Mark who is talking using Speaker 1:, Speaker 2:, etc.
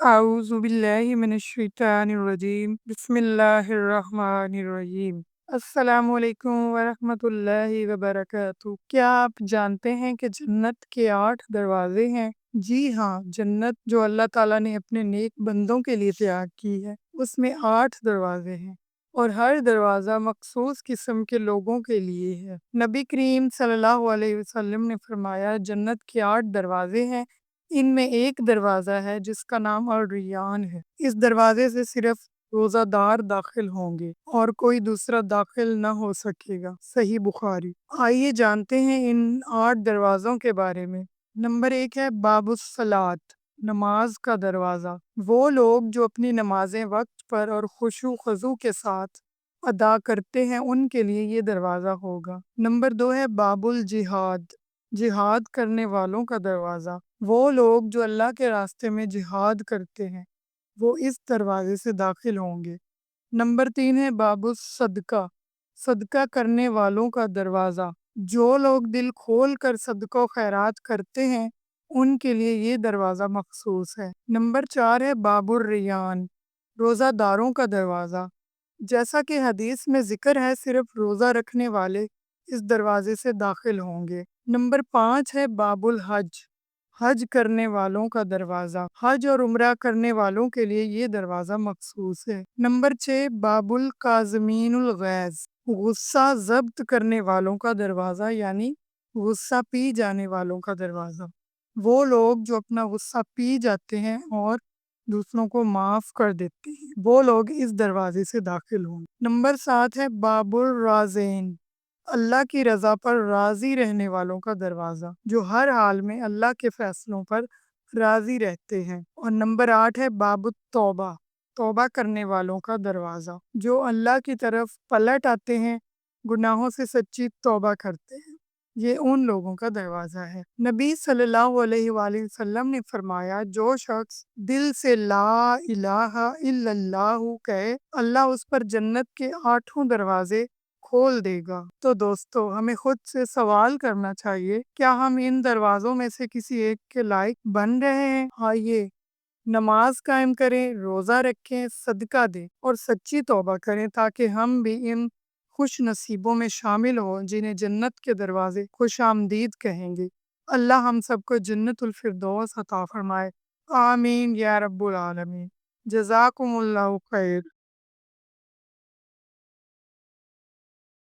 Speaker 1: اعوذ باللہ من الشیطان الرجیم بسم اللہ الرحمن الرحیم۔ السلام علیکم ورحمۃ اللہ وبرکاتہ۔ کیا آپ جانتے ہیں کہ جنت کے 8 دروازے ہیں؟ جی ہاں، جنت جو اللہ تعالیٰ نے اپنے نیک بندوں کے لیے تیار کی ہے، اس میں 8 دروازے ہیں اور ہر دروازہ مخصوص قسم کے لوگوں کے لیے ہے۔ نبی کریم صلی اللہ علیہ وسلم نے فرمایا، جنت کے 8 دروازے ہیں، ان میں ایک دروازہ ہے جس کا نام الریان ہے۔ اس دروازے سے صرف روزہ دار داخل ہوں گے اور کوئی دوسرا داخل نہ ہو سکے گا۔ صحیح بخاری۔ آئیے جانتے ہیں ان 8 دروازوں کے بارے میں۔ نمبر 1 ہے باب الصلاۃ، نماز کا دروازہ۔ وہ لوگ جو اپنی نمازیں وقت پر اور خشوع و خضوع کے ساتھ ادا کرتے ہیں، ان کے لیے یہ دروازہ ہوگا۔ نمبر 2 ہے باب الجہاد، جہاد کرنے والوں کا دروازہ۔ وہ لوگ جو اللہ کے راستے میں جہاد کرتے ہیں، وہ اس دروازے سے داخل ہوں گے۔ نمبر 3 ہے باب الصدقہ، صدقہ کرنے والوں کا دروازہ۔ جو لوگ دل کھول کر صدقہ و خیرات کرتے ہیں، ان کے لیے یہ دروازہ مخصوص ہے۔ نمبر 4 ہے باب الریان، روزہ داروں کا دروازہ۔ جیسا کہ حدیث میں ذکر ہے، صرف روزہ رکھنے والے اس دروازے سے داخل ہوں گے۔ نمبر 5 ہے باب الحج، حج کرنے والوں کا دروازہ۔ حج اور عمرہ کرنے والوں کے لیے یہ دروازہ مخصوص ہے۔ نمبر 6 باب الکاظمین الغیظ، غصہ ضبط کرنے والوں کا دروازہ، یعنی غصہ پی جانے والوں کا دروازہ۔ وہ لوگ جو اپنا غصہ پی جاتے ہیں اور دوسروں کو معاف کر دیتے ہیں، وہ لوگ اس دروازے سے داخل ہوں۔ نمبر 7 ہے باب الرازین، اللہ کی رضا پر راضی رہنے والوں کا دروازہ، جو ہر حال میں اللہ کے فیصلوں پر راضی رہتے ہیں۔ اور نمبر 8 ہے باب التوبہ، توبہ کرنے والوں کا دروازہ، جو اللہ کی طرف پلٹ آتے ہیں، گناہوں سے سچی توبہ کرتے ہیں، یہ ان لوگوں کا دروازہ ہے۔ نبی صلی اللہ علیہ وآلہ وسلم نے فرمایا، جو شخص دل سے لا الہ الا اللہ کہے، اللہ اس پر جنت کے 8 دروازے کھول دے گا۔ تو دوستو، ہمیں خود سے سوال کرنا چاہیے، کیا ہم ان دروازوں میں سے کسی ایک کے لائق بن رہے ہیں؟ آئیے نماز قائم کریں، روزہ رکھیں، صدقہ دیں اور سچی توبہ کریں، تاکہ ہم بھی ان خوش نصیبوں میں شامل ہوں جنہیں جنت کے دروازے خوش آمدید کہیں گے۔ اللہ ہم سب کو جنت الفردوس عطا فرمائے۔ آمین یا رب العالمین۔ جزاکم اللہ خیر۔